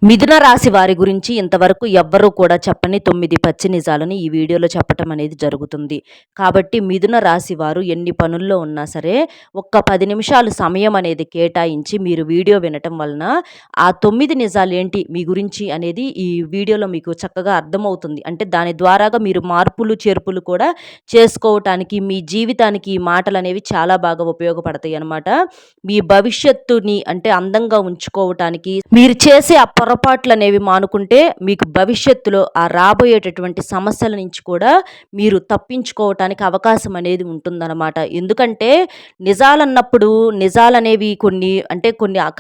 మిథున రాశి వారి గురించి ఇంతవరకు ఎవ్వరూ కూడా చెప్పని 9 పచ్చి నిజాలను ఈ వీడియోలో చెప్పటం అనేది జరుగుతుంది. కాబట్టి మిథున రాశి వారు ఎన్ని పనుల్లో ఉన్నా సరే ఒక్క 10 నిమిషాలు సమయం అనేది కేటాయించి మీరు వీడియో వినటం వలన ఆ 9 నిజాలేంటి మీ గురించి అనేది ఈ వీడియోలో మీకు చక్కగా అర్థమవుతుంది. అంటే దాని ద్వారాగా మీరు మార్పులు, చేర్పులు కూడా చేసుకోవటానికి మీ జీవితానికి ఈ మాటలనేవి చాలా బాగా ఉపయోగపడతాయి అన్నమాట. మీ భవిష్యత్తుని అంటే అందంగా ఉంచుకోవటానికి మీరు చేసే పొరపాట్లనేవి మానుకుంటే మీకు భవిష్యత్తులో ఆ రాబోయేటటువంటి సమస్యల నుంచి కూడా మీరు తప్పించుకోవటానికి అవకాశం అనేది ఉంటుందన్నమాట. ఎందుకంటే నిజాలన్నప్పుడు నిజాలనేవి కొన్ని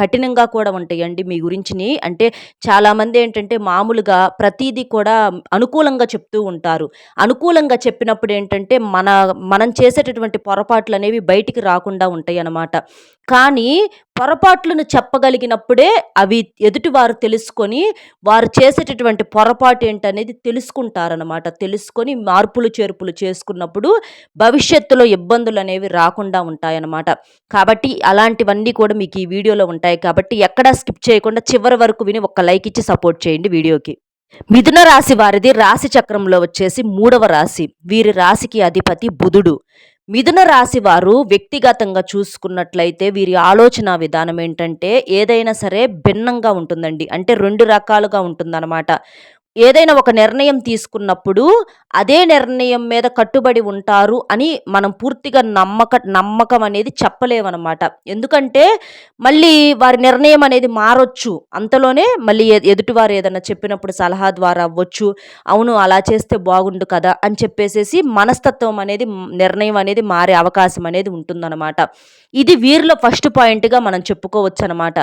కఠినంగా కూడా ఉంటాయండి మీ గురించిని. అంటే చాలామంది ఏంటంటే మామూలుగా ప్రతీదీ కూడా అనుకూలంగా చెప్తూ ఉంటారు. అనుకూలంగా చెప్పినప్పుడు ఏంటంటే మనం చేసేటటువంటి పొరపాట్లనేవి బయటికి రాకుండా ఉంటాయన్నమాట. కానీ పొరపాట్లను చెప్పగలిగినప్పుడే అవి ఎదుటివారు తెలుసుకొని వారు చేసేటటువంటి పొరపాటు ఏంటనేది తెలుసుకుంటారనమాట. తెలుసుకొని మార్పులు చేర్పులు చేసుకున్నప్పుడు భవిష్యత్తులో ఇబ్బందులు అనేవి రాకుండా ఉంటాయన్నమాట. కాబట్టి అలాంటివన్నీ కూడా మీకు ఈ వీడియోలో ఉంటాయి. కాబట్టి ఎక్కడా స్కిప్ చేయకుండా చివరి వరకు విని ఒక లైక్ ఇచ్చి సపోర్ట్ చేయండి వీడియోకి. మిథున రాశి వారిది రాశి చక్రంలో వచ్చేసి 3వ రాశి. వీరి రాశికి అధిపతి బుధుడు. మిథున రాశి వారు వ్యక్తిగతంగా చూసుకున్నట్లయితే వీరి ఆలోచన విధానం ఏంటంటే ఏదైనా సరే భిన్నంగా ఉంటుందండి. అంటే 2 రకాలుగా ఉంటుందన్నమాట. ఏదైనా ఒక నిర్ణయం తీసుకున్నప్పుడు అదే నిర్ణయం మీద కట్టుబడి ఉంటారు అని మనం పూర్తిగా నమ్మకం అనేది చెప్పలేమన్నమాట. ఎందుకంటే మళ్ళీ వారి నిర్ణయం అనేది మారొచ్చు. అంతలోనే మళ్ళీ ఎదుటివారు ఏదన్నా చెప్పినప్పుడు సలహా ద్వారా అవ్వచ్చు. అవును అలా చేస్తే బాగుండు కదా అని చెప్పేసేసి మనస్తత్వం అనేది నిర్ణయం అనేది మారే అవకాశం అనేది ఉంటుందన్నమాట. ఇది వీరిలో ఫస్ట్ పాయింట్‌గా మనం చెప్పుకోవచ్చు అనమాట.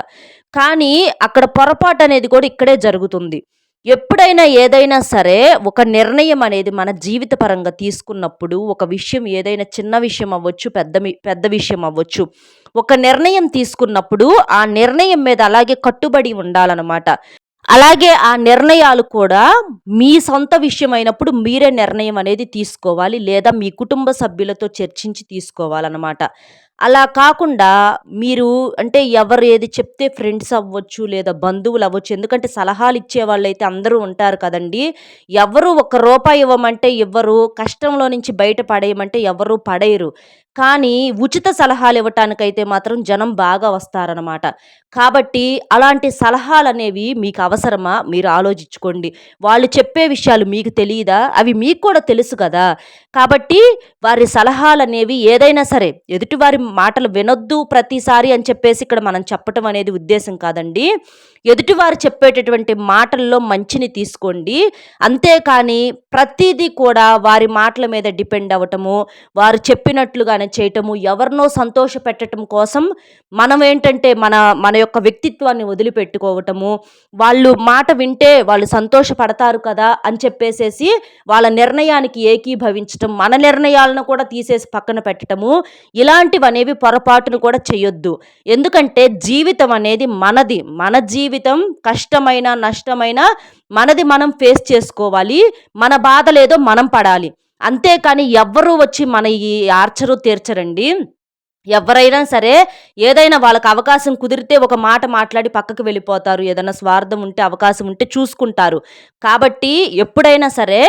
కానీ అక్కడ పొరపాటు అనేది కూడా ఇక్కడే జరుగుతుంది. ఎప్పుడైనా ఏదైనా సరే ఒక నిర్ణయం అనేది మన జీవిత పరంగా తీసుకున్నప్పుడు ఒక విషయం ఏదైనా చిన్న విషయం అవ్వచ్చు, పెద్ద విషయం అవ్వచ్చు. ఒక నిర్ణయం తీసుకున్నప్పుడు ఆ నిర్ణయం మీద అలాగే కట్టుబడి ఉండాలన్నమాట. అలాగే ఆ నిర్ణయాలు కూడా మీ సొంత విషయం అయినప్పుడు మీరే నిర్ణయం అనేది తీసుకోవాలి. లేదా మీ కుటుంబ సభ్యులతో చర్చించి తీసుకోవాలన్నమాట. అలా కాకుండా మీరు అంటే ఎవరు ఏది చెప్తే ఫ్రెండ్స్ అవ్వచ్చు, లేదా బంధువులు అవ్వచ్చు. ఎందుకంటే సలహాలు ఇచ్చేవాళ్ళైతే అందరూ ఉంటారు కదండీ! ఎవరు ఒక్క రూపాయి ఇవ్వమంటే ఇవ్వరు. కష్టంలో నుంచి బయట పడేయమంటే ఎవరు పడేయరు. కానీ ఉచిత సలహాలు ఇవ్వటానికైతే మాత్రం జనం బాగా వస్తారనమాట. కాబట్టి అలాంటి సలహాలనేవి మీకు అవసరమా? మీరు ఆలోచించుకోండి. వాళ్ళు చెప్పే విషయాలు మీకు తెలీదా? అవి మీకు కూడా తెలుసు కదా! కాబట్టి వారి సలహాలనేవి ఏదైనా సరే ఎదుటివారి మాటలు వినొద్దు ప్రతిసారి అని చెప్పేసి ఇక్కడ మనం చెప్పటం అనేది ఉద్దేశం కాదండి. ఎదుటివారు చెప్పేటటువంటి మాటల్లో మంచిని తీసుకోండి. అంతేకాని ప్రతీదీ కూడా వారి మాటల మీద డిపెండ్ అవ్వటము, వారు చెప్పినట్లుగానే చేయటము, ఎవరినో సంతోషపెట్టటం కోసం మనం ఏంటంటే మన మన యొక్క వ్యక్తిత్వాన్ని వదిలిపెట్టుకోవటము, వాళ్ళు మాట వింటే వాళ్ళు సంతోషపడతారు కదా అని చెప్పేసేసి వాళ్ళ నిర్ణయానికి ఏకీభవించటం, మన నిర్ణయాలను కూడా తీసేసి పక్కన పెట్టటము, ఇలాంటివనేవి పొరపాటును కూడా చేయొద్దు. ఎందుకంటే జీవితం అనేది మనది. మన జీవితం కష్టమైన, నష్టమైన మనది మనం ఫేస్ చేసుకోవాలి. మన బాధలేదో మనం పడాలి. అంతేకాని ఎవ్వరూ వచ్చి మన ఈ ఆర్చరు తీర్చరండి. ఎవరైనా సరే ఏదైనా వాళ్ళకి అవకాశం కుదిరితే ఒక మాట మాట్లాడి పక్కకు వెళ్ళిపోతారు. ఏదైనా స్వార్థం ఉంటే అవకాశం ఉంటే చూసుకుంటారు. కాబట్టి ఎప్పుడైనా సరే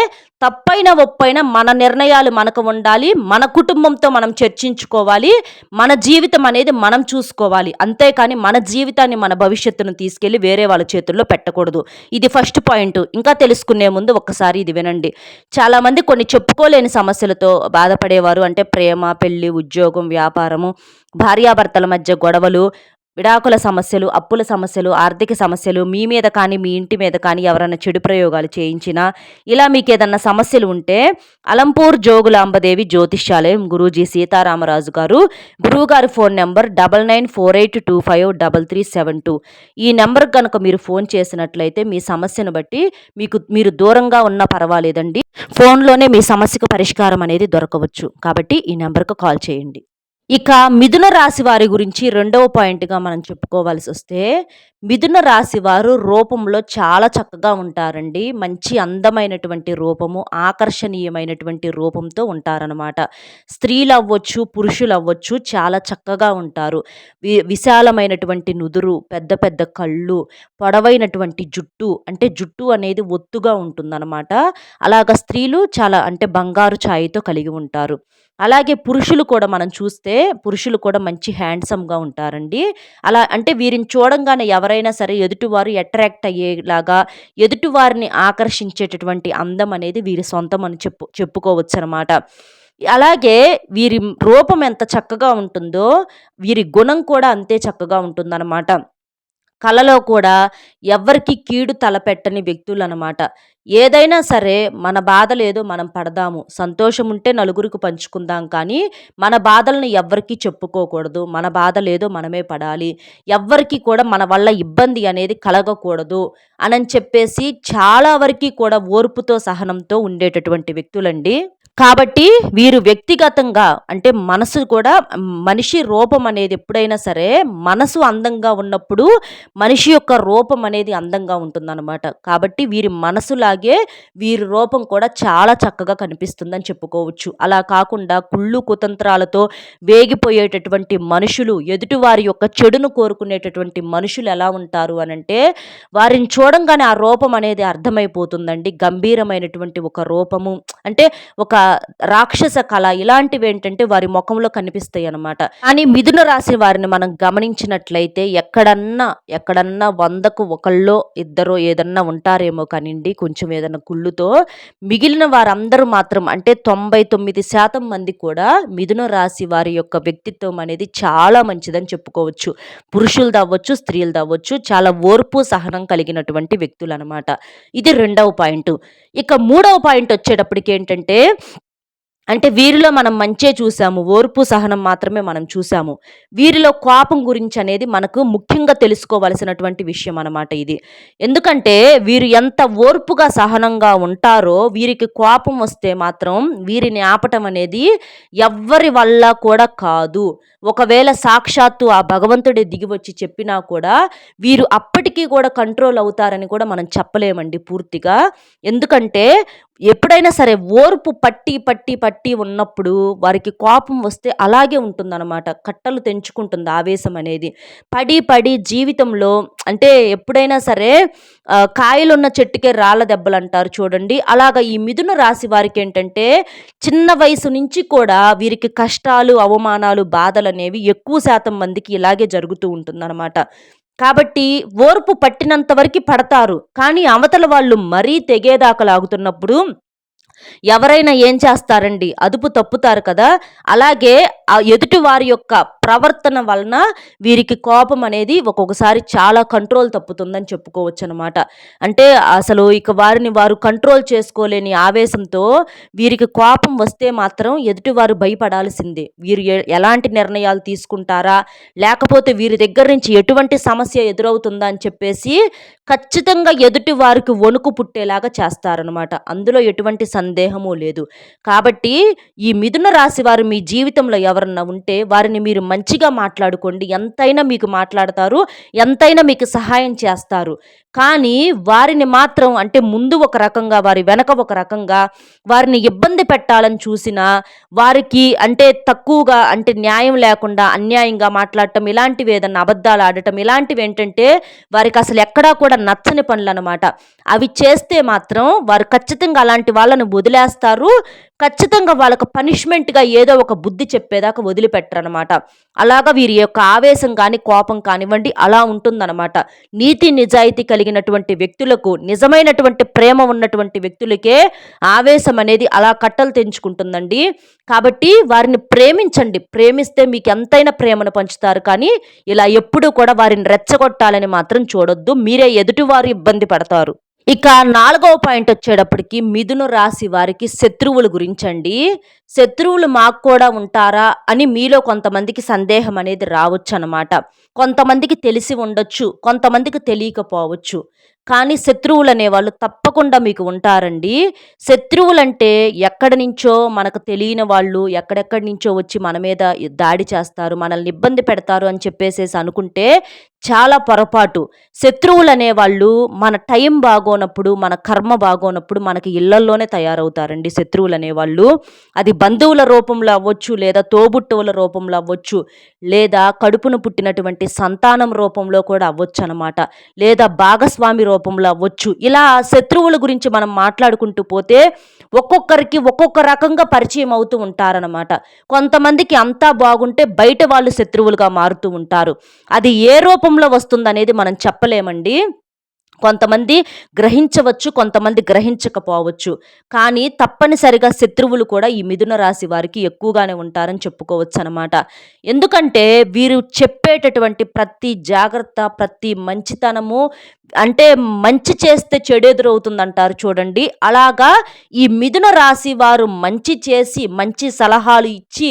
తప్పైనా ఒప్పైనా మన నిర్ణయాలు మనకు ఉండాలి. మన కుటుంబంతో మనం చర్చించుకోవాలి. మన జీవితం అనేది మనం చూసుకోవాలి. అంతేకాని మన జీవితాన్ని, మన భవిష్యత్తును తీసుకెళ్ళి వేరే వాళ్ళ చేతుల్లో పెట్టకూడదు. ఇది ఫస్ట్ పాయింట్. ఇంకా తెలుసుకునే ముందు ఒక్కసారి ఇది వినండి. చాలామంది కొన్ని చెప్పుకోలేని సమస్యలతో బాధపడేవారు. అంటే ప్రేమ, పెళ్లి, ఉద్యోగం, వ్యాపారము, భార్యాభర్తల మధ్య గొడవలు, విడాకుల సమస్యలు, అప్పుల సమస్యలు, ఆర్థిక సమస్యలు, మీ మీద కానీ మీ ఇంటి మీద కానీ ఎవరైనా చెడు ప్రయోగాలు చేయించినా, ఇలా మీకు ఏదన్నా సమస్యలు ఉంటే అలంపూర్ జోగులాంబదేవి జ్యోతిష్యాలయం గురూజీ సీతారామరాజు గారు, గురువుగారి ఫోన్ నెంబర్ 9948253372. ఈ నెంబర్కి కనుక మీరు ఫోన్ చేసినట్లయితే మీ సమస్యను బట్టి మీరు దూరంగా ఉన్నా పర్వాలేదండి, ఫోన్లోనే మీ సమస్యకు పరిష్కారం అనేది దొరకవచ్చు. కాబట్టి ఈ నెంబర్కు కాల్ చేయండి. ఇక మిథున రాశి వారి గురించి రెండవ పాయింట్‌గా మనం చెప్పుకోవాల్సి వస్తే, మిథున రాశి వారు రూపంలో చాలా చక్కగా ఉంటారండి. మంచి అందమైనటువంటి రూపము, ఆకర్షణీయమైనటువంటి రూపంతో ఉంటారనమాట. స్త్రీలవ్వచ్చు, పురుషులవ్వచ్చు చాలా చక్కగా ఉంటారు. విశాలమైనటువంటి నుదురు, పెద్ద పెద్ద కళ్ళు, పొడవైనటువంటి జుట్టు, అంటే జుట్టు అనేది ఒత్తుగా ఉంటుందనమాట. అలాగ స్త్రీలు చాలా అంటే బంగారు ఛాయతో కలిగి ఉంటారు. అలాగే పురుషులు కూడా మనం చూస్తే పురుషులు కూడా మంచి హ్యాండ్సమ్‌గా ఉంటారండి. అలా అంటే వీరిని చూడంగానే ఎవరైనా సరే ఎదుటివారు అట్రాక్ట్ అయ్యేలాగా, ఎదుటివారిని ఆకర్షించేటటువంటి అందం అనేది వీరి సొంతం అని చెప్పుకోవచ్చనమాట. అలాగే వీరి రూపం ఎంత చక్కగా ఉంటుందో, వీరి గుణం కూడా అంతే చక్కగా ఉంటుందనమాట. కలలో కూడా ఎవ్వరికీ కీడు తలపెట్టని వ్యక్తులనమాట. ఏదైనా సరే మన బాధలేదో మనం పడదాము. సంతోషం ఉంటే నలుగురికి పంచుకుందాం కానీ, మన బాధలను ఎవ్వరికీ చెప్పుకోకూడదు. మన బాధలేదో మనమే పడాలి. ఎవ్వరికీ కూడా మన వల్ల ఇబ్బంది అనేది కలగకూడదు అనని చెప్పేసి చాలా వరకి కూడా ఓర్పుతో, సహనంతో ఉండేటటువంటి వ్యక్తులండి. కాబట్టి వీరు వ్యక్తిగతంగా అంటే మనసు కూడా మనిషి రూపం అనేది ఎప్పుడైనా సరే మనసు అందంగా ఉన్నప్పుడు మనిషి యొక్క రూపం అనేది అందంగా ఉంటుందన్నమాట. కాబట్టి వీరి మనసులాగే వీరి రూపం కూడా చాలా చక్కగా కనిపిస్తుందని చెప్పుకోవచ్చు. అలా కాకుండా కుళ్ళు కుతంత్రాలతో వేగిపోయేటటువంటి మనుషులు, ఎదుటివారి యొక్క చెడును కోరుకునేటటువంటి మనుషులు ఎలా ఉంటారు అనంటే, వారిని చూడంగానే ఆ రూపం అనేది అర్థమైపోతుందండి. గంభీరమైనటువంటి ఒక రూపము అంటే ఒక రాక్షస కళ ఇలాంటివేంటంటే వారి మొఖంలో కనిపిస్తాయి అన్నమాట. కానీ మిథున రాశి వారిని మనం గమనించినట్లయితే ఎక్కడన్నా 100కు ఒకళ్ళో ఇద్దరో ఏదన్నా ఉంటారేమో కానిండి కొంచెం ఏదన్నా కుళ్ళుతో. మిగిలిన వారందరూ మాత్రం అంటే 99% మంది కూడా మిథున రాశి వారి యొక్క వ్యక్తిత్వం అనేది చాలా మంచిదని చెప్పుకోవచ్చు. పురుషులదవ్వచ్చు, స్త్రీలదవ్వచ్చు చాలా ఓర్పు, సహనం కలిగినటువంటి వ్యక్తులనమాట. ఇది రెండవ పాయింటు. ఇక మూడవ పాయింట్ వచ్చేటప్పటికేంటంటే అంటే వీరిలో మనం మంచే చూసాము. ఓర్పు, సహనం మాత్రమే మనం చూసాము. వీరిలో కోపం గురించి అనేది మనకు ముఖ్యంగా తెలుసుకోవాల్సినటువంటి విషయం అనమాట ఇది. ఎందుకంటే వీరు ఎంత ఓర్పుగా, సహనంగా ఉంటారో వీరికి కోపం వస్తే మాత్రం వీరిని ఆపటం అనేది ఎవ్వరి వల్ల కూడా కాదు. ఒకవేళ సాక్షాత్తు ఆ భగవంతుడే దిగి వచ్చి చెప్పినా కూడా వీరు అప్పటికీ కూడా కంట్రోల్ అవుతారని కూడా మనం చెప్పలేమండి పూర్తిగా. ఎందుకంటే ఎప్పుడైనా సరే ఓర్పు పట్టి ఉన్నప్పుడు వారికి కోపం వస్తే అలాగే ఉంటుందన్నమాట. కట్టలు తెంచుకుంటుంది ఆవేశం అనేది. పడి జీవితంలో అంటే ఎప్పుడైనా సరే కాయలున్న చెట్టుకే రాళ్ళ దెబ్బలంటారు చూడండి. అలాగా ఈ మిథున రాశి వారికేంటంటే చిన్న వయసు నుంచి కూడా వీరికి కష్టాలు, అవమానాలు, బాధలనేవి ఎక్కువ శాతం మందికి ఇలాగే జరుగుతూ ఉంటుందన్నమాట. కాబట్టి ఓర్పు పట్టినంత వరకి పడతారు. కానీ అవతల వాళ్ళు మరీ తెగేదాకా లాగుతున్నప్పుడు ఎవరైనా ఏం చేస్తారండి? అదుపు తప్పుతారు కదా! అలాగే ఆ ఎదుటి వారి యొక్క ప్రవర్తన వలన వీరికి కోపం అనేది ఒక్కొక్కసారి చాలా కంట్రోల్ తప్పుతుందని చెప్పుకోవచ్చనమాట. అంటే అసలు ఇక వారిని వారు కంట్రోల్ చేసుకోలేని ఆవేశంతో వీరికి కోపం వస్తే మాత్రం ఎదుటివారు భయపడాల్సిందే. వీరు ఎలాంటి నిర్ణయాలు తీసుకుంటారా? లేకపోతే వీరి దగ్గర నుంచి ఎటువంటి సమస్య ఎదురవుతుందా అని చెప్పేసి ఖచ్చితంగా ఎదుటి వారికి వణుకు పుట్టేలాగా చేస్తారనమాట. అందులో ఎటువంటి సందేహము లేదు. కాబట్టి ఈ మిథున రాశి వారు మీ జీవితంలో ఎవరన్నా ఉంటే వారిని మీరు మంచిగా మాట్లాడుకోండి. ఎంతైనా మీకు మాట్లాడతారు. ఎంతైనా మీకు సహాయం చేస్తారు. కానీ వారిని మాత్రం అంటే ముందు ఒక రకంగా వారి వెనక ఒక రకంగా వారిని ఇబ్బంది పెట్టాలని చూసినా వారికి అంటే తక్కువగా అంటే న్యాయం లేకుండా అన్యాయంగా మాట్లాడటం ఇలాంటివి ఏదన్నా అబద్ధాలు ఆడటం ఇలాంటివి ఏంటంటే వారికి అసలు ఎక్కడా కూడా నచ్చని పనులన్నమాట. అవి చేస్తే మాత్రం వారు ఖచ్చితంగా అలాంటి వాళ్ళని వదిలేస్తారు. ఖచ్చితంగా వాళ్ళకు పనిష్మెంట్‌గా ఏదో ఒక బుద్ధి చెప్పేదాకా వదిలిపెట్టరనమాట. అలాగా వీరి యొక్క ఆవేశం కానీ, కోపం కానివ్వండి అలా ఉంటుందనమాట. నీతి, నిజాయితీ కలిగినటువంటి వ్యక్తులకు, నిజమైనటువంటి ప్రేమ ఉన్నటువంటి వ్యక్తులకే ఆవేశం అనేది అలా కట్టలు తెంచుకుంటుందండి. కాబట్టి వారిని ప్రేమించండి. ప్రేమిస్తే మీకు ఎంతైనా ప్రేమను పంచుతారు. కానీ ఇలా ఎప్పుడూ కూడా వారిని రెచ్చగొట్టాలని మాత్రం చూడొద్దు. మీరే ఎదుటివారు ఇబ్బంది పడతారు. ఇక 4వ పాయింట్ వచ్చేటప్పటికి మిథున రాశి వారికి శత్రువుల గురించండి. శత్రువులు మాకు కూడా ఉంటారా అని మీలో కొంతమందికి సందేహం అనేది రావచ్చనమాట. కొంతమందికి తెలిసి ఉండొచ్చు. కొంతమందికి తెలియకపోవచ్చు. కానీ శత్రువులనేవాళ్ళు తప్పకుండా మీకు ఉంటారండి. శత్రువులంటే ఎక్కడి నుంచో మనకు తెలియని వాళ్ళు, ఎక్కడెక్కడి నుంచో వచ్చి మన మీద దాడి చేస్తారు, మనల్ని ఇబ్బంది పెడతారు అని చెప్పేసేసి అనుకుంటే చాలా పొరపాటు. శత్రువులనేవాళ్ళు మన టైం బాగోనప్పుడు, మన కర్మ బాగోనప్పుడు మనకి ఇళ్లల్లోనే తయారవుతారండి శత్రువులనేవాళ్ళు. అది బంధువుల రూపంలో అవ్వచ్చు, లేదా తోబుట్టువుల రూపంలో అవ్వచ్చు, లేదా కడుపున పుట్టినటువంటి సంతానం రూపంలో కూడా అవ్వొచ్చనమాట. లేదా భాగస్వామి రూపంలో అవ్వచ్చు. ఇలా శత్రువుల గురించి మనం మాట్లాడుకుంటూ పోతే ఒక్కొక్కరికి ఒక్కొక్క రకంగా పరిచయం అవుతూ ఉంటారనమాట. కొంతమందికి అంతా బాగుంటే బయట వాళ్ళు శత్రువులుగా మారుతూ ఉంటారు. అది ఏ రూపంలో వస్తుందనేది మనం చెప్పలేమండి. కొంతమంది గ్రహించవచ్చు, కొంతమంది గ్రహించకపోవచ్చు. కానీ తప్పనిసరిగా శత్రువులు కూడా ఈ మిథున రాశి వారికి ఎక్కువగానే ఉంటారని చెప్పుకోవచ్చనమాట. ఎందుకంటే వీరు చెప్పేటటువంటి ప్రతి జాగ్రత్త, ప్రతి మంచితనము, అంటే మంచి చేస్తే చెడు ఎదురవుతుందంటారు చూడండి. అలాగా ఈ మిథున రాశి వారు మంచి చేసి, మంచి సలహాలు ఇచ్చి,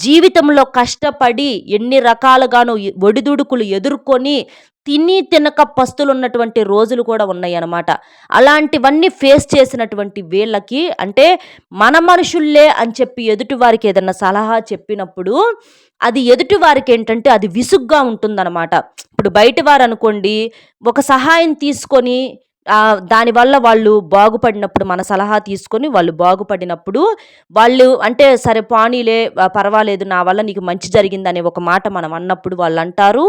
జీవితంలో కష్టపడి ఎన్ని రకాలుగానో ఒడిదుడుకులు ఎదుర్కొని తిని తినక పస్తులున్నటువంటి రోజులు కూడా ఉన్నాయన్నమాట. అలాంటివన్నీ ఫేస్ చేసినటువంటి వీళ్ళకి, అంటే మన మనుషుల్లే అని చెప్పి ఎదుటివారికి ఏదన్నా సలహా చెప్పినప్పుడు అది ఎదుటివారికి ఏంటంటే అది విసుగ్గా ఉంటుందన్నమాట. ఇప్పుడు బయటివారు అనుకోండి, ఒక సహాయం తీసుకొని దానివల్ల వాళ్ళు బాగుపడినప్పుడు, మన సలహా తీసుకొని వాళ్ళు బాగుపడినప్పుడు వాళ్ళు అంటే సరే పోనీలే, పర్వాలేదు, నా వల్ల నీకు మంచి జరిగిందనే ఒక మాట మనం అన్నప్పుడు వాళ్ళంటారు,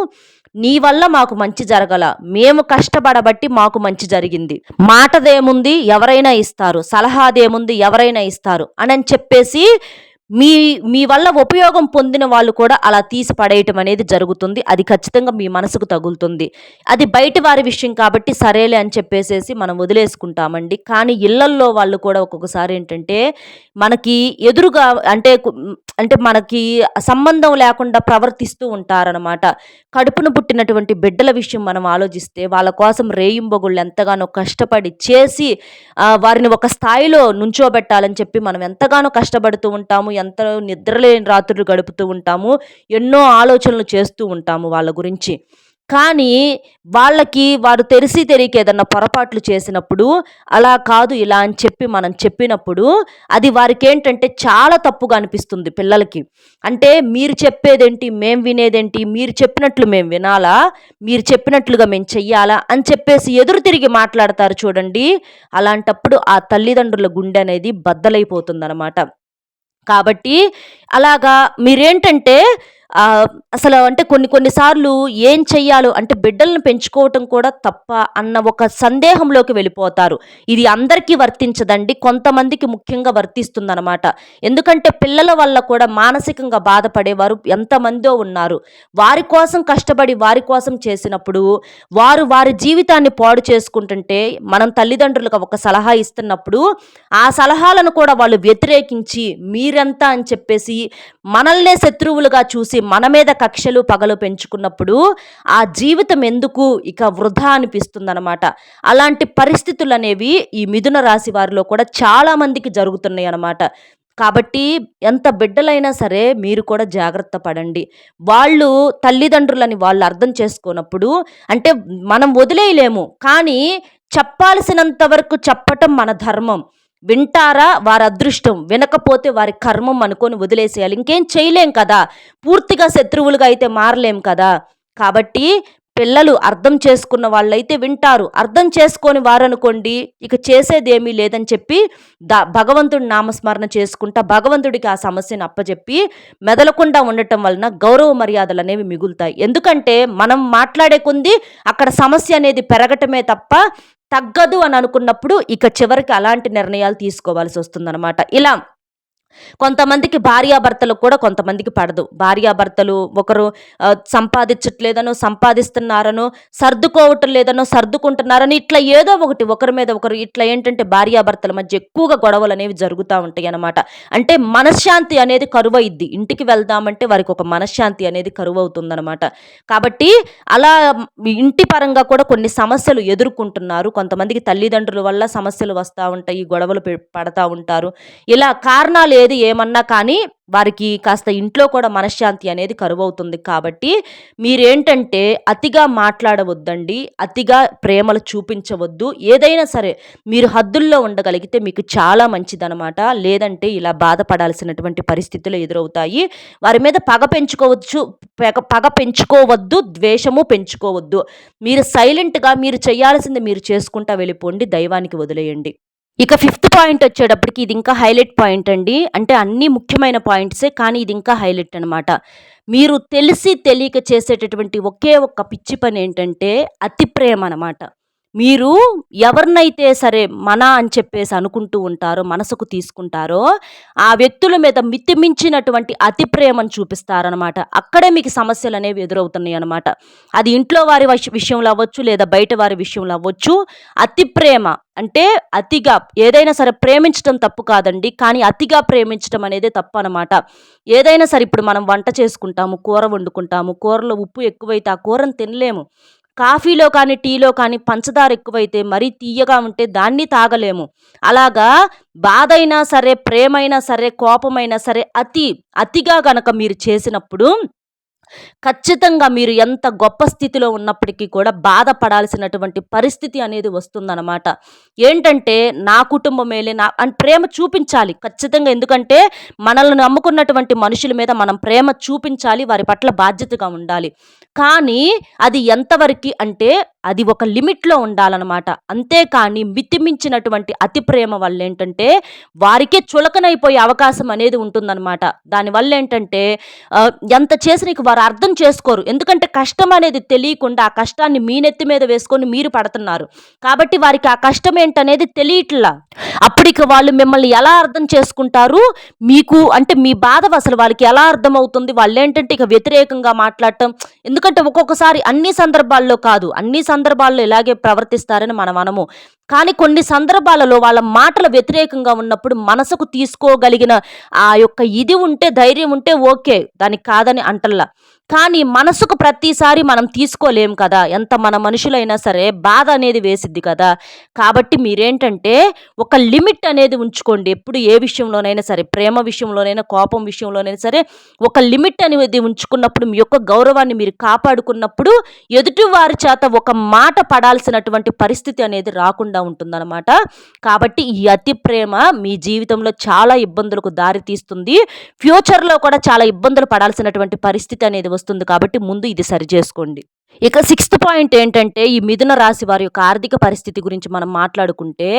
నీ వల్ల మాకు మంచి జరగల, మేము కష్టపడబట్టి మాకు మంచి జరిగింది. మాటదేముంది ఎవరైనా ఇస్తారు, సలహాదేముంది ఎవరైనా ఇస్తారు అని చెప్పేసి మీ మీ వల్ల ఉపయోగం పొందిన వాళ్ళు కూడా అలా తీసి పడేయటం అనేది జరుగుతుంది. అది ఖచ్చితంగా మీ మనసుకు తగులుతుంది. అది బయటి వారి విషయం కాబట్టి సరేలే అని చెప్పేసేసి మనం వదిలేసుకుంటామండి. కానీ ఇళ్లల్లో వాళ్ళు కూడా ఒక్కొక్కసారి ఏంటంటే మనకి ఎదురుగా అంటే మనకి సంబంధం లేకుండా ప్రవర్తిస్తూ ఉంటారనమాట. కడుపున పుట్టినటువంటి బిడ్డల విషయం మనం ఆలోచిస్తే వాళ్ళ కోసం రేయింబొగుళ్ళు ఎంతగానో కష్టపడి చేసి వారిని ఒక స్థాయిలో నుంచోబెట్టాలని చెప్పి మనం ఎంతగానో కష్టపడుతూ ఉంటాము. ఎంతో నిద్రలేని రాత్రులు గడుపుతూ ఉంటాము. ఎన్నో ఆలోచనలు చేస్తూ ఉంటాము వాళ్ళ గురించి. కానీ వారు తెలియక ఏదన్నా పొరపాట్లు చేసినప్పుడు అలా కాదు ఇలా అని చెప్పి మనం చెప్పినప్పుడు అది వారికేంటంటే చాలా తప్పుగా అనిపిస్తుంది పిల్లలకి. అంటే మీరు చెప్పేదేంటి, మేము వినేదేంటి, మీరు చెప్పినట్లు మేము వినాలా, మీరు చెప్పినట్లుగా మేము చెయ్యాలా అని చెప్పేసి ఎదురు తిరిగి మాట్లాడతారు చూడండి. అలాంటప్పుడు ఆ తల్లిదండ్రుల గుండె అనేది బద్దలైపోతుందన్నమాట. కాబట్టి అలాగా మీరేంటంటే అసలు అంటే కొన్ని సార్లు ఏం చెయ్యాలో, అంటే బిడ్డలను పెంచుకోవటం కూడా తప్ప అన్న ఒక సందేహంలోకి వెళ్ళిపోతారు. ఇది అందరికీ వర్తించదండి, కొంతమందికి ముఖ్యంగా వర్తిస్తుందన్నమాట. ఎందుకంటే పిల్లల వల్ల కూడా మానసికంగా బాధపడేవారు ఎంతమందో ఉన్నారు. వారి కోసం కష్టపడి వారి కోసం చేసినప్పుడు వారి జీవితాన్ని పాడు చేసుకుంటుంటే మనం తల్లిదండ్రులకు ఒక సలహా ఇస్తున్నప్పుడు ఆ సలహాలను కూడా వాళ్ళు వ్యతిరేకించి మీరెంత అని చెప్పేసి మనల్నే శత్రువులుగా చూసి మన మీద కక్షలు పగలు పెంచుకున్నప్పుడు ఆ జీవితం ఎందుకు ఇక వృధా అనిపిస్తుందన్నమాట. అలాంటి పరిస్థితులు అనేవి ఈ మిథున రాశి వారిలో కూడా చాలా మందికి జరుగుతున్నాయి అన్నమాట. కాబట్టి ఎంత బిడ్డలైనా సరే మీరు కూడా జాగ్రత్త పడండి. వాళ్ళు తల్లిదండ్రులని వాళ్ళు అర్థం చేసుకోనప్పుడు, అంటే మనం వదిలేయలేము, కానీ చెప్పాల్సినంత వరకు చెప్పటం మన ధర్మం. వింటారా వారి అదృష్టం, వినకపోతే వారి కర్మం అనుకొని వదిలేసేయాలి. ఇంకేం చేయలేం కదా, పూర్తిగా శత్రువులుగా అయితే మారలేం కదా. కాబట్టి పిల్లలు అర్థం చేసుకున్న వాళ్ళైతే వింటారు, అర్థం చేసుకొని వారనుకోండి ఇక చేసేదేమీ లేదని చెప్పి భగవంతుడి నామస్మరణ చేసుకుంటా భగవంతుడికి ఆ సమస్యను అప్పచెప్పి మెదలకుండా ఉండటం వలన గౌరవ మర్యాదలు అనేవి మిగులుతాయి. ఎందుకంటే మనం మాట్లాడే కొంది అక్కడ సమస్య అనేది పెరగటమే తప్ప తగ్గదు అని అనుకున్నప్పుడు ఇక చివరికి అలాంటి నిర్ణయాలు తీసుకోవాల్సి వస్తుందన్నమాట. ఇలా కొంతమందికి భార్యాభర్తలకు కూడా కొంతమందికి పడదు. భార్యాభర్తలు ఒకరు సంపాదించట్లేదనో, సంపాదిస్తున్నారనో, సర్దుకోవటం లేదనో, సర్దుకుంటున్నారని ఇట్లా ఏదో ఒకటి ఒకరి మీద ఒకరు ఇట్లా ఏంటంటే భార్యాభర్తల మధ్య ఎక్కువగా గొడవలు అనేవి జరుగుతూ ఉంటాయి అన్నమాట. అంటే మనశ్శాంతి అనేది కరువైద్ది. ఇంటికి వెళ్దామంటే వారికి ఒక మనశ్శాంతి అనేది కరువవుతుందన్నమాట. కాబట్టి అలా ఇంటి పరంగా కూడా కొన్ని సమస్యలు ఎదుర్కొంటున్నారు. కొంతమందికి తల్లిదండ్రుల వల్ల సమస్యలు వస్తూ ఉంటాయి, గొడవలు పడతా ఉంటారు. ఇలా కారణాలు లేదు ఏమన్నా కానీ వారికి కాస్త ఇంట్లో కూడా మనశ్శాంతి అనేది కరువవుతుంది. కాబట్టి మీరేంటంటే అతిగా మాట్లాడవద్దండి. అతిగా ప్రేమలు చూపించవద్దు. ఏదైనా సరే మీరు హద్దుల్లో ఉండగలిగితే మీకు చాలా మంచిదనమాట. లేదంటే ఇలా బాధపడాల్సినటువంటి పరిస్థితులు ఎదురవుతాయి. వారి మీద పగ పెంచుకోవద్దు. ద్వేషము పెంచుకోవద్దు. మీరు సైలెంట్‌గా మీరు చేయాల్సింది మీరు చేసుకుంటా వెళ్ళిపోండి. దైవానికి వదిలేయండి. ఇక ఫిఫ్త్ పాయింట్ వచ్చేటప్పటికి ఇది ఇంకా హైలైట్ పాయింట్ అండి. అంటే అన్నీ ముఖ్యమైన పాయింట్సే కానీ ఇది ఇంకా హైలైట్ అనమాట. మీరు తెలిసి తెలియక చేసేటటువంటి ఒకే ఒక్క పిచ్చి పని ఏంటంటే అతి ప్రేమ అనమాట. మీరు ఎవరినైతే సరే మన అని చెప్పేసి అనుకుంటూ ఉంటారో, మనసుకు తీసుకుంటారో, ఆ వ్యక్తుల మీద మితిమించినటువంటి అతి ప్రేమను చూపిస్తారనమాట. అక్కడే మీకు సమస్యలనేవి ఎదురవుతున్నాయి అనమాట. అది ఇంట్లో వారి విషయంలో అవ్వచ్చు, లేదా బయట వారి విషయంలో అవ్వచ్చు. అతి ప్రేమ అంటే అతిగా ఏదైనా సరే ప్రేమించడం తప్పు కాదండి. కానీ అతిగా ప్రేమించడం అనేదే తప్పనమాట. ఏదైనా సరే ఇప్పుడు మనం వంట చేసుకుంటాము, కూర వండుకుంటాము. కూరలో ఉప్పు ఎక్కువైతే ఆ కూరను తినలేము. కాఫీలో కానీ, టీలో కానీ పంచదార ఎక్కువైతే మరీ తియ్యగా ఉంటే దాన్ని తాగలేము. అలాగా బాధైనా సరే, ప్రేమైనా సరే, కోపమైనా సరే అతిగా గనక మీరు చేసినప్పుడు ఖచ్చితంగా మీరు ఎంత గొప్ప స్థితిలో ఉన్నప్పటికీ కూడా బాధపడాల్సినటువంటి పరిస్థితి అనేది వస్తుందన్నమాట. ఏంటంటే నా కుటుంబమేలే అని ప్రేమ చూపించాలి ఖచ్చితంగా. ఎందుకంటే మనల్ని నమ్ముకున్నటువంటి మనుషుల మీద మనం ప్రేమ చూపించాలి. వారి పట్ల బాధ్యతగా ఉండాలి. కానీ అది ఎంతవరకి అంటే అది ఒక లిమిట్‌లో ఉండాలనమాట. అంతేకానీ మితిమించినటువంటి అతి ప్రేమ వల్లేంటంటే వారికే చులకనైపోయే అవకాశం అనేది ఉంటుందనమాట. దానివల్లేంటంటే ఎంత చేసినా ఇక వారు అర్థం చేసుకోరు. ఎందుకంటే కష్టం అనేది తెలియకుండా ఆ కష్టాన్ని మీ నెత్తి మీద వేసుకొని మీరు పడుతున్నారు. కాబట్టి వారికి ఆ కష్టం ఏంటనేది తెలియట్లా. అప్పుడిక వాళ్ళు మిమ్మల్ని ఎలా అర్థం చేసుకుంటారు? మీకు అంటే మీ బాధ అసలు వాళ్ళకి ఎలా అర్థమవుతుంది? వాళ్ళేంటంటే ఇక వ్యతిరేకంగా మాట్లాడటం. ఎందుకంటే ఒక్కొక్కసారి అన్ని సందర్భాల్లో కాదు. అన్ని సందర్భాల్లో ఇలాగే ప్రవర్తిస్తారని మనం అనము. కానీ కొన్ని సందర్భాలలో వాళ్ళ మాటలు వ్యతిరేకంగా ఉన్నప్పుడు మనసుకు తీసుకోగలిగిన ఆ యొక్క ఇది ఉంటే, ధైర్యం ఉంటే ఓకే. దానికి కాదని అంటల్లా. కానీ మనసుకు ప్రతిసారి మనం తీసుకోలేం కదా! ఎంత మన మనుషులైనా సరే బాధ అనేది వేసిద్ది కదా! కాబట్టి మీరేంటంటే ఒక లిమిట్ అనేది ఉంచుకోండి. ఎప్పుడు ఏ విషయంలోనైనా సరే, ప్రేమ విషయంలోనైనా, కోపం విషయంలోనైనా సరే ఒక లిమిట్ అనేది ఉంచుకున్నప్పుడు మీ యొక్క గౌరవాన్ని మీరు కాపాడుకున్నప్పుడు ఎదుటి వారి చేత ఒక మాట పడాల్సినటువంటి పరిస్థితి అనేది రాకుండా ఉంటుందన్నమాట. కాబట్టి ఈ అతి ప్రేమ మీ జీవితంలో చాలా ఇబ్బందులకు దారి తీస్తుంది. ఫ్యూచర్‌లో కూడా చాలా ఇబ్బందులు పడాల్సినటువంటి పరిస్థితి అనేది వస్తుంది. కాబట్టి ముందు ఇది సరిచేసుకోండి. ఇక సిక్స్త్ పాయింట్ ఏంటంటే ఈ మిథున రాశి వారి యొక్క ఆర్థిక పరిస్థితి గురించి మనం మాట్లాడుకుంటే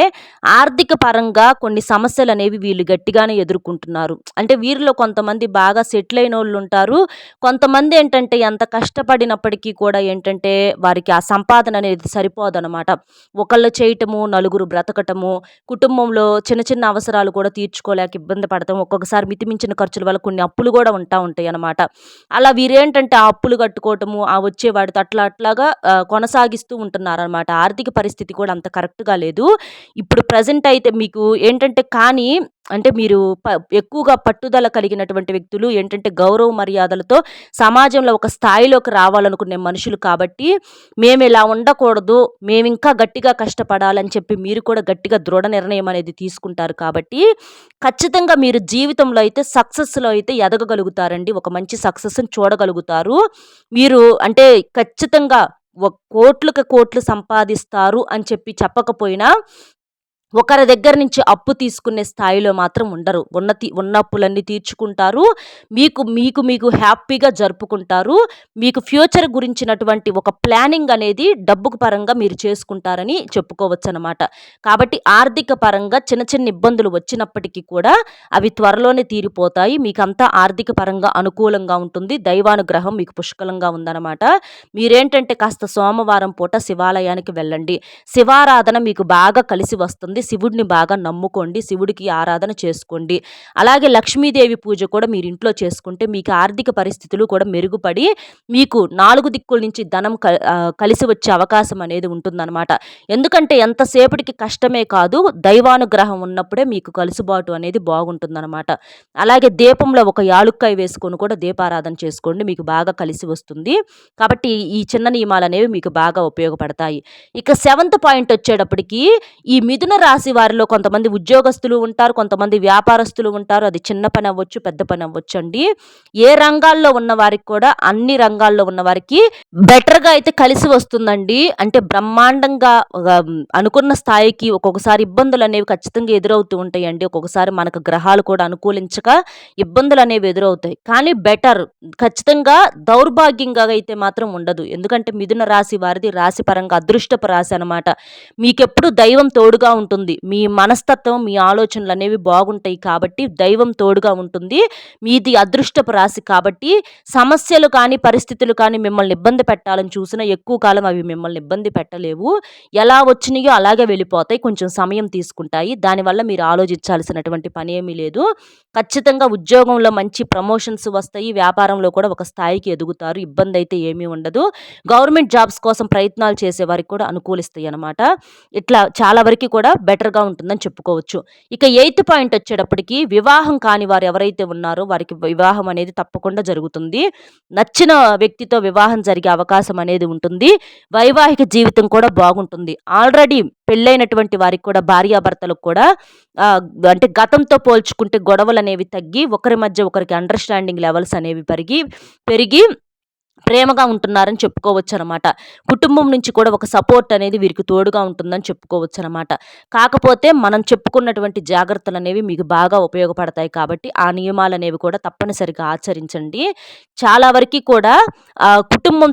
ఆర్థిక పరంగా కొన్ని సమస్యలు అనేవి వీళ్ళు గట్టిగానే ఎదుర్కొంటున్నారు. అంటే వీరిలో కొంతమంది బాగా సెటిల్ అయిన వాళ్ళు ఉంటారు. కొంతమంది ఏంటంటే ఎంత కష్టపడినప్పటికీ కూడా ఏంటంటే వారికి ఆ సంపాదన అనేది సరిపోదన్నమాట. ఒకళ్ళు చేయటము, నలుగురు బ్రతకటము, కుటుంబంలో చిన్న చిన్న అవసరాలు కూడా తీర్చుకోలేక ఇబ్బంది పడతాం. ఒక్కొక్కసారి మితిమించిన ఖర్చుల వల్ల కొన్ని అప్పులు కూడా ఉంటాయి అన్నమాట. అలా వీరేంటంటే ఆ అప్పులు కట్టుకోవటము, ఆ వచ్చే వాటితో అట్లాగా కొనసాగిస్తూ ఉంటున్నారనమాట. ఆర్థిక పరిస్థితి కూడా అంత కరెక్ట్‌గా లేదు. ఇప్పుడు ప్రెజెంట్ అయితే మీకు ఏంటంటే కానీ అంటే మీరు ఎక్కువగా పట్టుదల కలిగినటువంటి వ్యక్తులు ఏంటంటే గౌరవ మర్యాదలతో సమాజంలో ఒక స్థాయిలోకి రావాలనుకునే మనుషులు కాబట్టి మేమిలా ఉండకూడదు, మేమింకా గట్టిగా కష్టపడాలని చెప్పి మీరు కూడా గట్టిగా దృఢ నిర్ణయం అనేది తీసుకుంటారు. కాబట్టి ఖచ్చితంగా మీరు జీవితంలో అయితే సక్సెస్‌లో అయితే ఎదగగలుగుతారండి. ఒక మంచి సక్సెస్‌ని చూడగలుగుతారు. మీరు అంటే ఖచ్చితంగా కోట్లకు కోట్లు సంపాదిస్తారు అని చెప్పి చెప్పకపోయినా ఒకరి దగ్గర నుంచి అప్పు తీసుకునే స్థాయిలో మాత్రం ఉండరు. ఉన్న అప్పులన్నీ తీర్చుకుంటారు. మీకు హ్యాపీగా జరుపుకుంటారు. మీకు ఫ్యూచర్ గురించినటువంటి ఒక ప్లానింగ్ అనేది డబ్బుకు పరంగా మీరు చేసుకుంటారని చెప్పుకోవచ్చనమాట. కాబట్టి ఆర్థిక పరంగా చిన్న చిన్న ఇబ్బందులు వచ్చినప్పటికీ కూడా అవి త్వరలోనే తీరిపోతాయి. మీకంతా ఆర్థిక పరంగా అనుకూలంగా ఉంటుంది. దైవానుగ్రహం మీకు పుష్కలంగా ఉందన్నమాట. మీరేంటంటే కాస్త సోమవారం పూట శివాలయానికి వెళ్ళండి. శివారాధన మీకు బాగా కలిసి వస్తుంది. శివుడిని బాగా నమ్ముకోండి. శివుడికి ఆరాధన చేసుకోండి. అలాగే లక్ష్మీదేవి పూజ కూడా మీరు ఇంట్లో చేసుకుంటే మీకు ఆర్థిక పరిస్థితులు కూడా మెరుగుపడి మీకు 4 దిక్కుల నుంచి ధనం కలిసి వచ్చే అవకాశం అనేది ఉంటుందన్నమాట. ఎందుకంటే ఎంతసేపటికి కష్టమే కాదు, దైవానుగ్రహం ఉన్నప్పుడే మీకు కలుసుబాటు అనేది బాగుంటుందన్నమాట. అలాగే దీపంలో ఒక యాలుక్కాయ వేసుకొని కూడా దీపారాధన చేసుకోండి. మీకు బాగా కలిసి వస్తుంది. కాబట్టి ఈ చిన్న నియమాలు అనేవి మీకు బాగా ఉపయోగపడతాయి. ఇక 7th పాయింట్ వచ్చేటప్పటికి ఈ మిథున రాశి వారిలో కొంతమంది ఉద్యోగస్తులు ఉంటారు, కొంతమంది వ్యాపారస్తులు ఉంటారు. అది చిన్న పని అవ్వచ్చు, పెద్ద పని అవ్వచ్చండి. ఏ రంగాల్లో ఉన్న వారికి కూడా అన్ని రంగాల్లో ఉన్న వారికి బెటర్‌గా అయితే కలిసి వస్తుందండి. అంటే బ్రహ్మాండంగా అనుకున్న స్థాయికి ఒక్కొక్కసారి ఇబ్బందులనేవి ఖచ్చితంగా ఎదురవుతూ ఉంటాయండి. ఒక్కొక్కసారి మనకు గ్రహాలు కూడా అనుకూలించక ఇబ్బందులనేవి ఎదురవుతాయి. కానీ బెటర్ ఖచ్చితంగా దౌర్భాగ్యంగా అయితే మాత్రం ఉండదు. ఎందుకంటే మిథున రాశి వారిది రాశి పరంగా అదృష్టపు రాశి అనమాట. మీకెప్పుడు దైవం తోడుగా ఉంటుంది. మీ మనస్తత్వం, మీ ఆలోచనలనేవి బాగుంటాయి కాబట్టి దైవం తోడుగా ఉంటుంది. మీది అదృష్టపు రాశి కాబట్టి సమస్యలు కానీ, పరిస్థితులు కానీ మిమ్మల్ని ఇబ్బంది పెట్టాలని చూసినా ఎక్కువ కాలం అవి మిమ్మల్ని ఇబ్బంది పెట్టలేవు. ఎలా వచ్చినాయో అలాగే వెళ్ళిపోతాయి. కొంచెం సమయం తీసుకుంటాయి. దానివల్ల మీరు ఆలోచించాల్సినటువంటి పనేమీ లేదు. ఖచ్చితంగా ఉద్యోగంలో మంచి ప్రమోషన్స్ వస్తాయి. వ్యాపారంలో కూడా ఒక స్థాయికి ఎదుగుతారు. ఇబ్బందయితే ఏమీ ఉండదు. గవర్నమెంట్ జాబ్స్ కోసం ప్రయత్నాలు చేసేవారికి కూడా అనుకూలిస్తాయి అన్నమాట. ఇట్లా చాలా వరకు కూడా బెటర్‌గా ఉంటుందని చెప్పుకోవచ్చు. ఇక ఎయిత్ పాయింట్ వచ్చేటప్పటికి వివాహం కాని వారు ఎవరైతే ఉన్నారో వారికి వివాహం అనేది తప్పకుండా జరుగుతుంది. నచ్చిన వ్యక్తితో వివాహం జరిగే అవకాశం అనేది ఉంటుంది. వైవాహిక జీవితం కూడా బాగుంటుంది. ఆల్రెడీ పెళ్ళైనటువంటి వారికి కూడా భార్యాభర్తలకు కూడా అంటే గతంతో పోల్చుకుంటే గొడవలనేవి తగ్గి ఒకరి మధ్య ఒకరికి అండర్‌స్టాండింగ్ లెవెల్స్ అనేవి పెరిగి ప్రేమగా ఉంటున్నారని చెప్పుకోవచ్చనమాట. కుటుంబం నుంచి కూడా ఒక సపోర్ట్ అనేది వీరికి తోడుగా ఉంటుందని చెప్పుకోవచ్చనమాట. కాకపోతే మనం చెప్పుకున్నటువంటి జాగ్రత్తలనేవి మీకు బాగా ఉపయోగపడతాయి కాబట్టి ఆ నియమాలనేవి కూడా తప్పనిసరిగా ఆచరించండి. చాలా వరకి కూడా కుటుంబం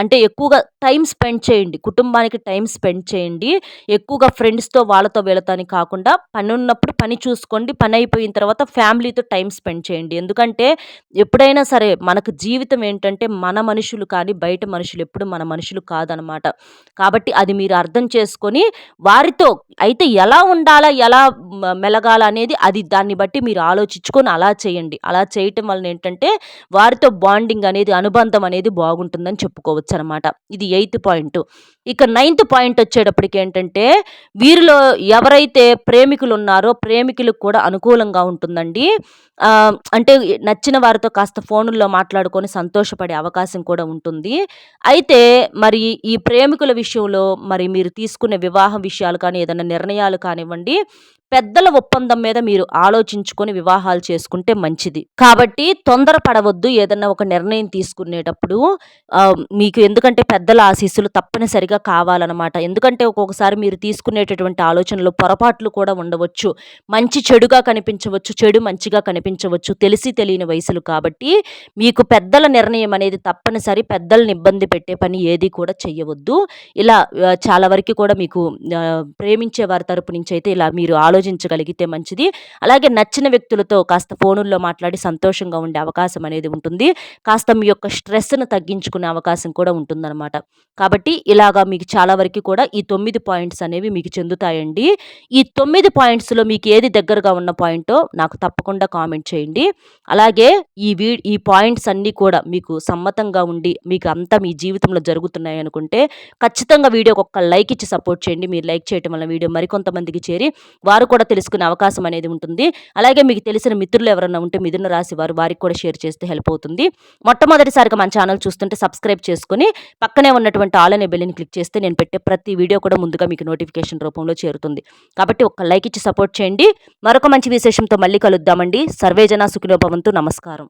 అంటే ఎక్కువగా టైం స్పెండ్ చేయండి. కుటుంబానికి టైం స్పెండ్ చేయండి. ఎక్కువగా ఫ్రెండ్స్‌తో వాళ్ళతో వీళ్ళతో అని కాకుండా పనున్నప్పుడు పని చూసుకోండి. పనయిపోయిన తర్వాత ఫ్యామిలీతో టైం స్పెండ్ చేయండి. ఎందుకంటే ఎప్పుడైనా సరే మనకు జీవితం ఏంటంటే మన మనుషులు కానీ బయట మనుషులు ఎప్పుడు మన మనుషులు కాదనమాట. కాబట్టి అది మీరు అర్థం చేసుకొని వారితో అయితే ఎలా ఉండాలా, ఎలా మెలగాలా అనేది దాన్ని బట్టి మీరు ఆలోచించుకొని అలా చేయండి. అలా చేయటం వలన ఏంటంటే వారితో బాండింగ్ అనేది అనుబంధం అనేది బాగుంటుందని చెప్పుకోవచ్చనమాట. ఇది ఎయిత్ పాయింట్. ఇక నైన్త్ పాయింట్ వచ్చేటప్పటికి ఏంటంటే వీరిలో ఎవరైతే ప్రేమికులు ఉన్నారో ప్రేమికులకు కూడా అనుకూలంగా ఉంటుందండి. అంటే నచ్చిన వారితో కాస్త ఫోనుల్లో మాట్లాడుకొని సంతోషపడే అవకాశం కూడా ఉంటుంది. అయితే మరి ఈ ప్రేమికుల విషయంలో మరి మీరు తీసుకునే వివాహం విషయాలు కానీ, ఏదైనా నిర్ణయాలు కానివ్వండి, పెద్దల ఒప్పందం మీద మీరు ఆలోచించుకొని వివాహాలు చేసుకుంటే మంచిది. కాబట్టి తొందరపడవద్దు ఏదన్నా ఒక నిర్ణయం తీసుకునేటప్పుడు. మీకు ఎందుకంటే పెద్దల ఆశీస్సులు తప్పనిసరిగా కావాలనమాట. ఎందుకంటే ఒక్కొక్కసారి మీరు తీసుకునేటటువంటి ఆలోచనలో పొరపాట్లు కూడా ఉండవచ్చు. మంచి చెడుగా కనిపించవచ్చు, చెడు మంచిగా కనిపించవచ్చు. తెలిసి తెలియని వయసులు కాబట్టి మీకు పెద్దల నిర్ణయం అనేది తప్పనిసరి. పెద్దల్ని ఇబ్బంది పెట్టే పని ఏది కూడా చెయ్యవద్దు. ఇలా చాలా వరకు కూడా మీకు ప్రేమించే వారి తరపు నుంచి అయితే ఇలా మీరు ఆలోచించగలిగితే మంచిది. అలాగే నచ్చిన వ్యక్తులతో కాస్త ఫోనుల్లో మాట్లాడి సంతోషంగా ఉండే అవకాశం అనేది ఉంటుంది. కాస్త మీ యొక్క స్ట్రెస్‌ను తగ్గించుకునే అవకాశం కూడా ఉంటుందన్నమాట. కాబట్టి ఇలాగా మీకు చాలా వరకు కూడా ఈ 9 పాయింట్స్ అనేవి మీకు చెందుతాయండి. ఈ 9 పాయింట్స్‌లో మీకు ఏది దగ్గరగా ఉన్న పాయింటో నాకు తప్పకుండా కామెంట్ చేయండి. అలాగే ఈ పాయింట్స్ అన్నీ కూడా మీకు సమ్మతంగా ఉండి మీకు అంతా మీ జీవితంలో జరుగుతున్నాయి అనుకుంటే ఖచ్చితంగా వీడియోకి ఒక్క లైక్ ఇచ్చి సపోర్ట్ చేయండి. మీరు లైక్ చేయటం వల్ల వీడియో మరికొంతమందికి చేరి వారు కూడా తెలుసుకునే అవకాశం అనేది ఉంటుంది. అలాగే మీకు తెలిసిన మిత్రులు ఎవరైనా ఉంటే మిథున రాశి వారికి కూడా షేర్ చేస్తే హెల్ప్ అవుతుంది. మొట్టమొదటిసారిగా మన ఛానల్ చూస్తుంటే సబ్స్క్రైబ్ చేసుకొని పక్కనే ఉన్నటువంటి ఆల్ అనే బెల్‌ని క్లిక్ చేస్తే నేను పెట్టే ప్రతి వీడియో కూడా ముందుగా మీకు నోటిఫికేషన్ రూపంలో చేరుతుంది. కాబట్టి ఒక్క లైక్ ఇచ్చి సపోర్ట్ చేయండి. మరొక మంచి విశేషంతో మళ్ళీ కలుద్దామండి. సర్వేజన సుఖినో భవంతు. నమస్కారం.